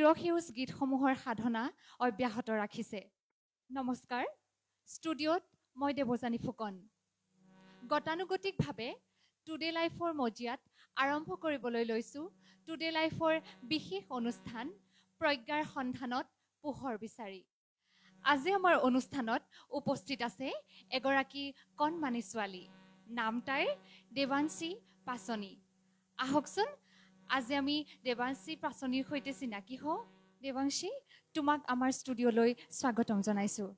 চিৰসেউজ গীতসমূহৰ সাধনা অব্যাহত ৰাখিছে। নমস্কাৰ, ষ্টুডিঅ'ত মই দেৱযানী ফুকন। গতানুগতিকভাৱে টুডে লাইফৰ মজিয়াত আৰম্ভ কৰিবলৈ লৈছোঁ টুডে লাইফৰ বিশেষ অনুষ্ঠান প্ৰজ্ঞাৰ সন্ধানত পোহৰ বিচাৰি। আজি আমাৰ অনুষ্ঠানত উপস্থিত আছে এগৰাকী কণমানি ছোৱালী, নাম তাইৰ দেৱাংশী পাছনি। আহকচোন আজি আমি দেৱাংশী পাছনিৰ সৈতে চিনাকি হওঁ। দেৱাংশী, তোমাক আমাৰ ষ্টুডিঅ'লৈ স্বাগতম জনাইছোঁ।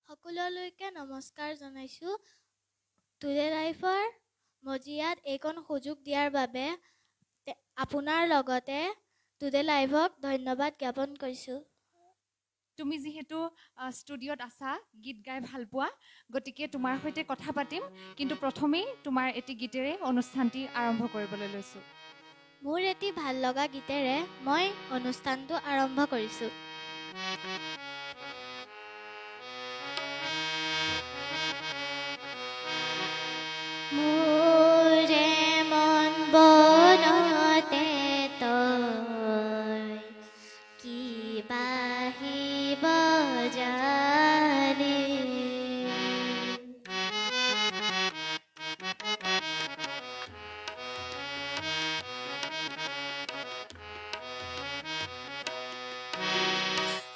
সকলোলৈকে নমস্কাৰ জনাইছোঁ। টুডে লাইফৰ মজিয়াত এইকণ সুযোগ দিয়াৰ বাবে আপোনাৰ লগতে টুডে লাইফক ধন্যবাদ জ্ঞাপন কৰিছোঁ। তুমি যিহেতু ষ্টুডিঅ'ত আছা, গীত গাই ভাল পোৱা, গতিকে তোমাৰ সৈতে কথা পাতিম, কিন্তু প্ৰথমেই তোমাৰ এটি গীতেৰে অনুষ্ঠানটি আৰম্ভ কৰিবলৈ লৈছোঁ। মোৰ এটি ভাল লগা গীতেৰে মই অনুষ্ঠানটো আৰম্ভ কৰিছোঁ। মোৰে মন বনতে তই কিবা আহিব জানি,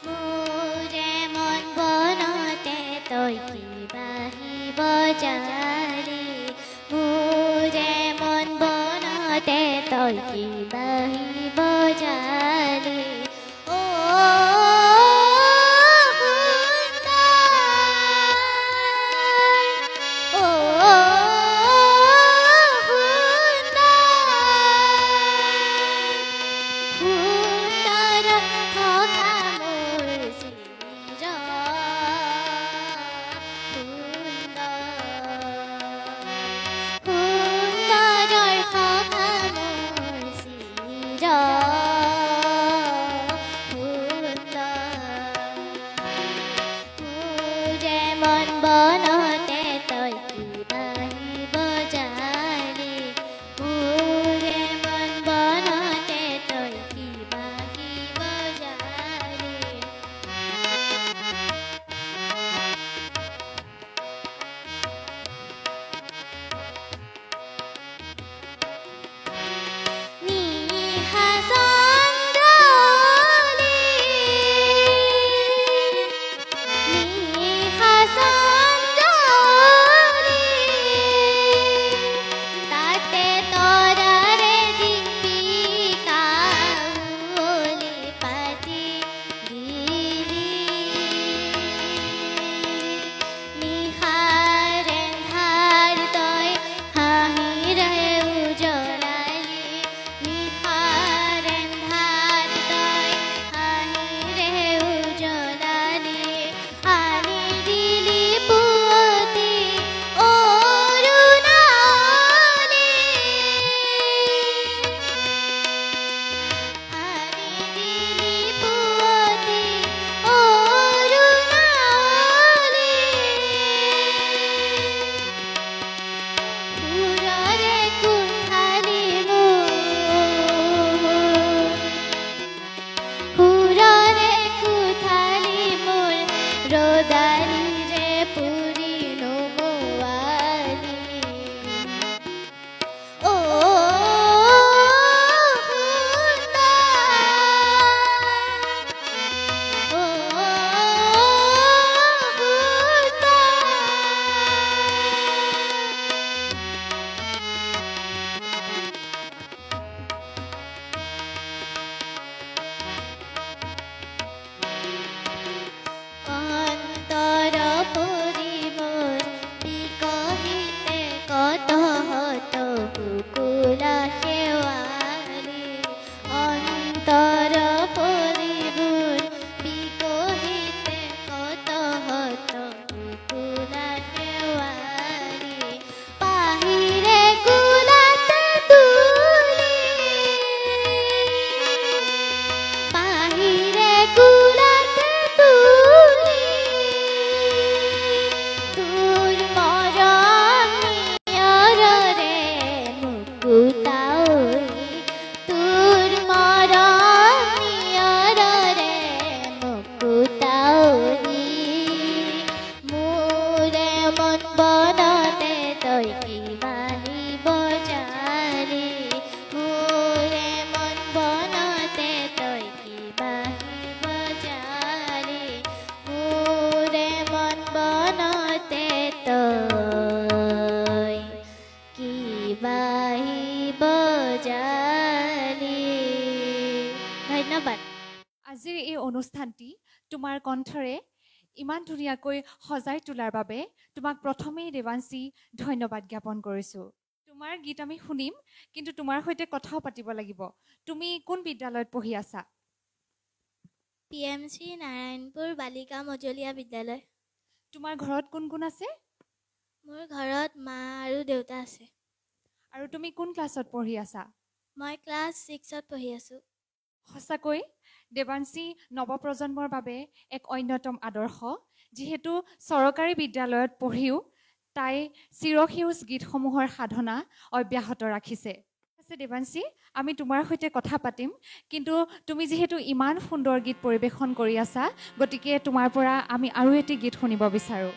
মোৰে মন বনতে তই কিবা আহিব জানি, মোৰে মন বনতে তই কিবা আহিব জানি, অন্তৰত তই কি বাহিব জালি। ধন্যবাদ। আজিৰ এই অনুষ্ঠানটি তোমাৰ কণ্ঠৰে ইমান ধুনীয়াকৈ সজাই তোলাৰ বাবে তোমাক প্ৰথমেই দেৱাংশী ধন্যবাদ জ্ঞাপন কৰিছোঁ। তোমাৰ গীত আমি শুনিম, কিন্তু তোমাৰ সৈতে কথাও পাতিব লাগিব। তুমি কোন বিদ্যালয়ত পঢ়ি আছা? PMC নাৰায়ণপুৰ বালিকা মজলীয়া বিদ্যালয়। তোমাৰ ঘৰত কোন কোন আছে? মোৰ ঘৰত মা আৰু দেউতা আছে। আৰু তুমি কোন ক্লাছত পঢ়ি আছা? মই ক্লাছ 6ত পঢ়ি আছোঁ। সঁচাকৈ দেৱাংশী নৱপ্ৰজন্মৰ বাবে এক অন্যতম আদৰ্শ, যিহেতু চৰকাৰী বিদ্যালয়ত পঢ়িও তাই চিৰসেউজ গীতসমূহৰ সাধনা অব্যাহত ৰাখিছে। দেৱাংশী, আমি তোমাৰ সৈতে কথা পাতিম, কিন্তু তুমি যিহেতু ইমান সুন্দৰ গীত পৰিৱেশন কৰি আছা, গতিকে তোমাৰ পৰা আমি আৰু এটি গীত শুনিব বিচাৰোঁ।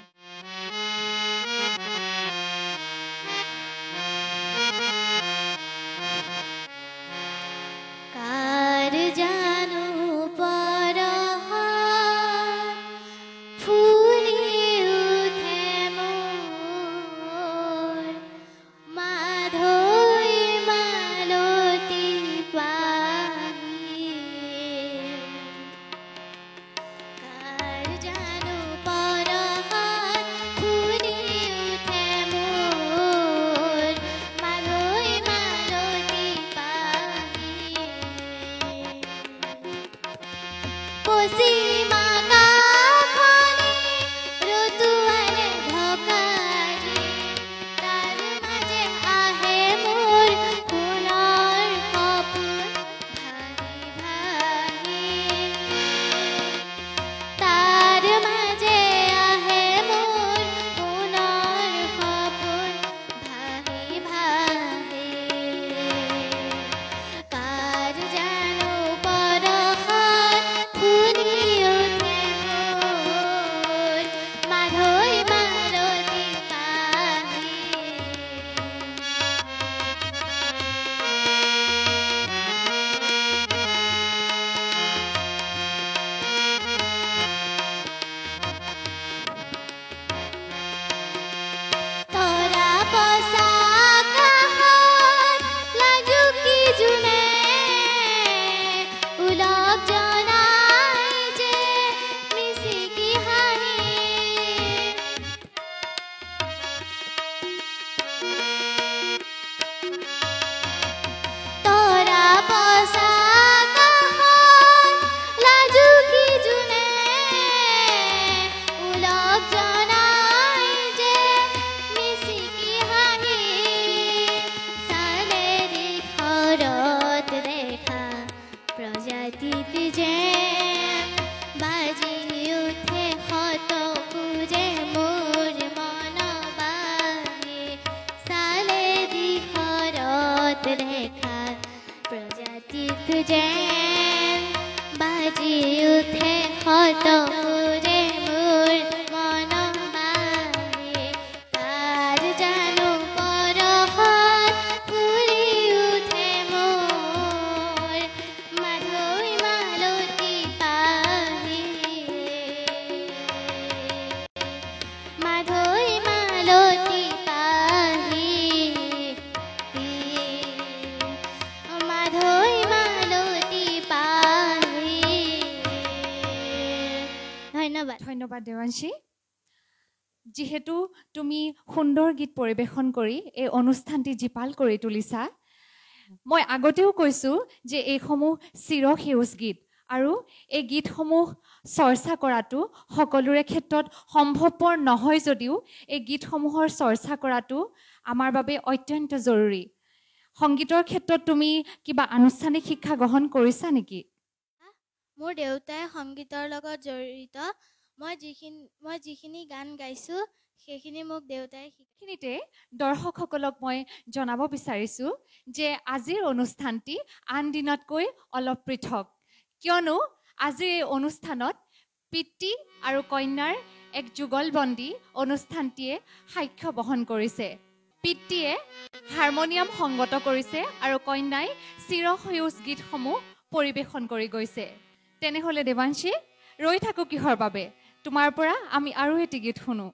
ধন্যবাদ দেৱাংশী। যিহেতু তুমি সুন্দৰ গীত পৰিৱেশন কৰি এই অনুষ্ঠানটি জীপাল কৰি তুলিছা, মই আগতেও কৈছোঁ যে এইসমূহ চিৰসেউজ গীত, আৰু এই গীতসমূহ চৰ্চা কৰাটো সকলোৰে ক্ষেত্ৰত সম্ভৱপৰ নহয় যদিও এই গীতসমূহৰ চৰ্চা কৰাটো আমাৰ বাবে অত্যন্ত জৰুৰী। সংগীতৰ ক্ষেত্ৰত তুমি কিবা আনুষ্ঠানিক শিক্ষা গ্ৰহণ কৰিছা নেকি? মোৰ দেউতাই সংগীতৰ লগত জড়িত। মই যিখিনি গান গাইছোঁ সেইখিনি মোক দেউতাই সেইখিনিতে দৰ্শকসকলক মই জনাব বিচাৰিছোঁ যে আজিৰ অনুষ্ঠানটি আন দিনতকৈ অলপ পৃথক, কিয়নো আজিৰ এই অনুষ্ঠানত পিতৃ আৰু কন্যাৰ এক যুগলবন্দী অনুষ্ঠানটিয়ে সাক্ষ্য বহন কৰিছে। পিতৃয়ে হাৰমনিয়াম সংগত কৰিছে আৰু কন্যাই চিৰসেউজ গীতসমূহ পৰিৱেশন কৰি গৈছে। তেনেহ'লে দেৱাংশী, ৰৈ থাকোঁ কিহৰ বাবে? তোমাৰ পৰা আমি আৰু এটি গীত শুনো।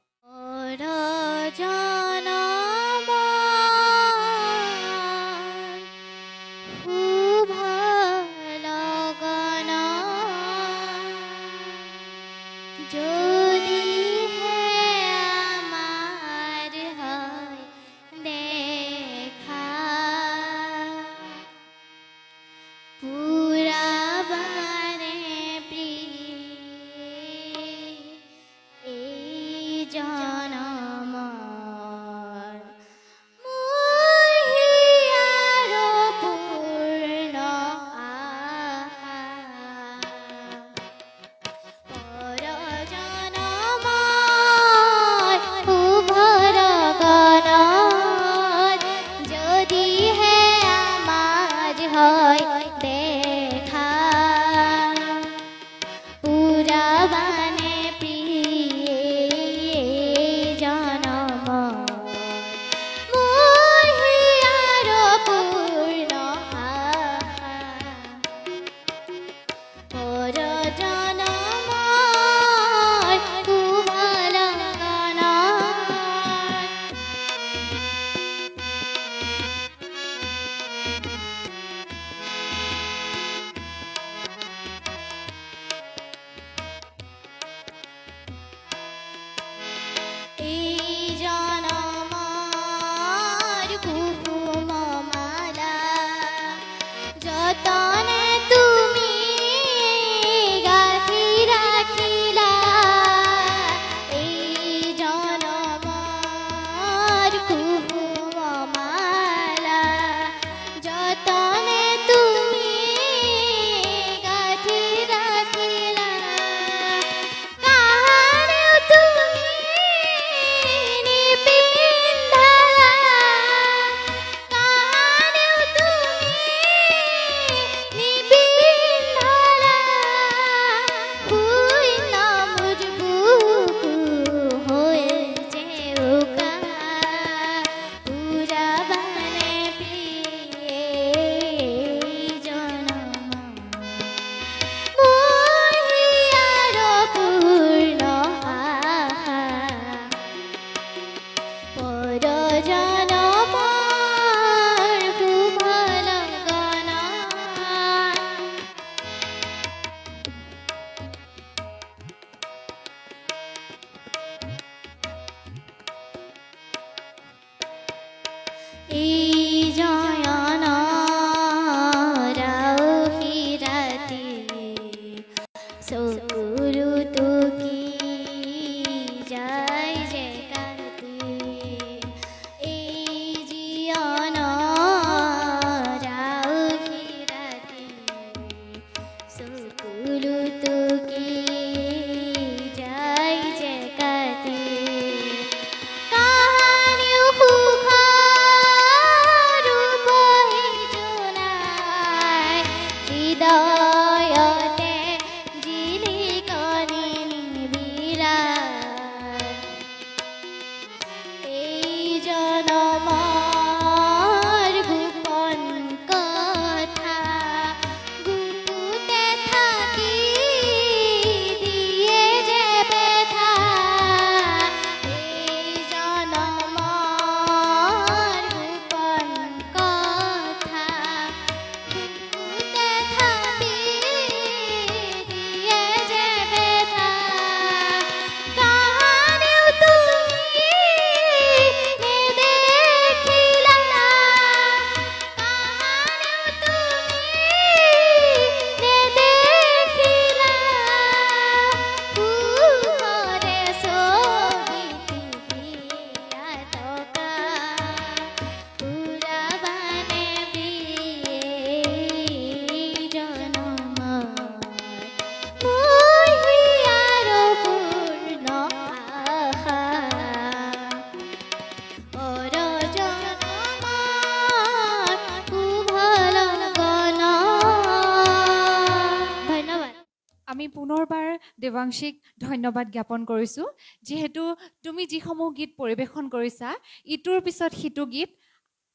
আমি পুনৰবাৰ দেৱাংশীক ধন্যবাদ জ্ঞাপন কৰিছোঁ যিহেতু তুমি যিসমূহ গীত পৰিৱেশন কৰিছা ইটোৰ পিছত সিটো গীত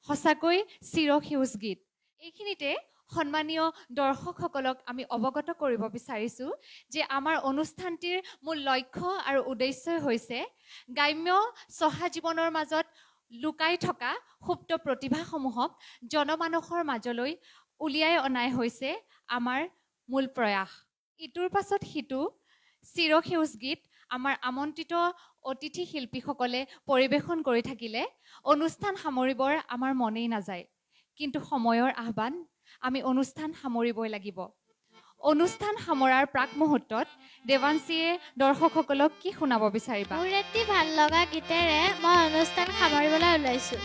সঁচাকৈ চিৰসেউজ গীত। এইখিনিতে সন্মানীয় দৰ্শকসকলক আমি অৱগত কৰিব বিচাৰিছোঁ যে আমাৰ অনুষ্ঠানটিৰ মূল লক্ষ্য আৰু উদ্দেশ্যই হৈছে গ্ৰাম্য চহা জীৱনৰ মাজত লুকাই থকা সুপ্ত প্ৰতিভাসমূহক জনমানসৰ মাজলৈ উলিয়াই অনাই হৈছে আমাৰ মূল প্ৰয়াস। ইটোৰ পাছত সিটো চিৰসেউজ গীত আমাৰ আমন্ত্ৰিত অতিথি শিল্পীসকলে পৰিৱেশন কৰি থাকিলে অনুষ্ঠান সামৰিবৰ আমাৰ মনেই নাযায়। কিন্তু সময়ৰ আহ্বান, আমি অনুষ্ঠান সামৰিবই লাগিব। অনুষ্ঠান সামৰাৰ প্ৰাক মুহূৰ্তত দেৱাংশীয়ে দৰ্শকসকলক কি শুনাব বিচাৰিবা? মোৰ এটি ভাল লগা গীতেৰে মই অনুষ্ঠান সামৰিবলৈ ওলাইছোঁ।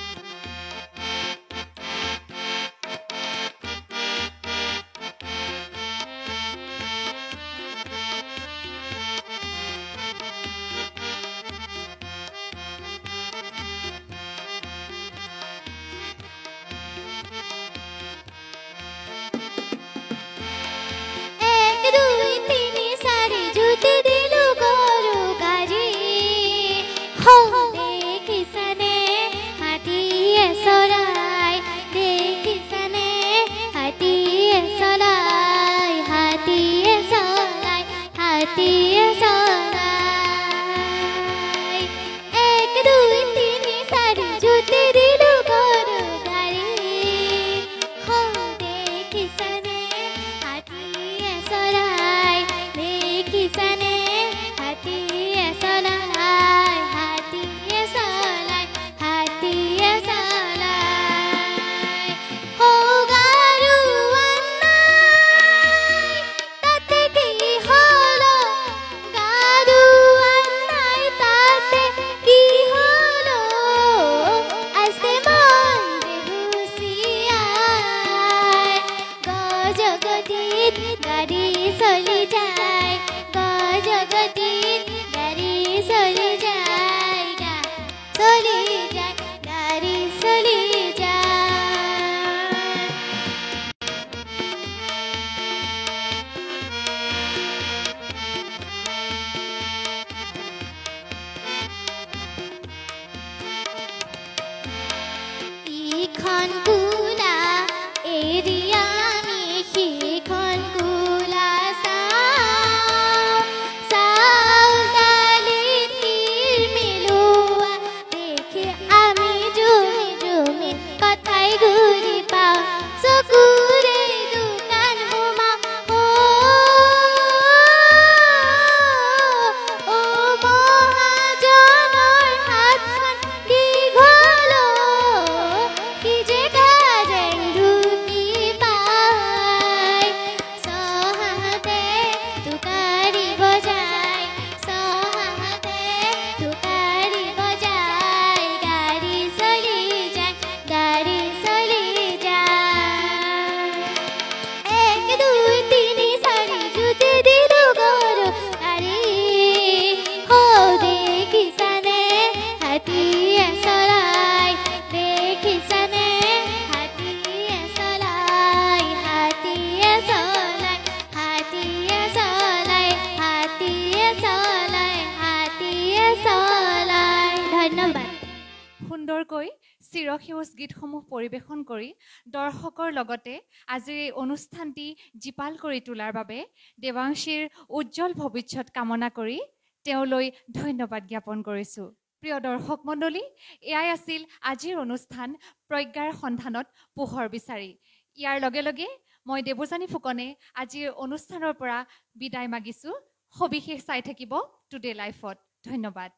সুন্দৰকৈ চিৰসেউজ গীতসমূহ পৰিৱেশন কৰি দৰ্শকৰ লগতে আজিৰ এই অনুষ্ঠানটি জীপাল কৰি তোলাৰ বাবে দেৱাংশীৰ উজ্জ্বল ভৱিষ্যত কামনা কৰি তেওঁলৈ ধন্যবাদ জ্ঞাপন কৰিছোঁ। প্ৰিয় দৰ্শক মণ্ডলী, এয়াই আছিল আজিৰ অনুষ্ঠান প্ৰজ্ঞাৰ সন্ধানত পোহৰ বিচাৰি। ইয়াৰ লগে লগে মই দেৱযানী ফুকনে আজিৰ অনুষ্ঠানৰ পৰা বিদায় মাগিছোঁ। সবিশেষ চাই থাকিব টুডে লাইফত। ধন্যবাদ।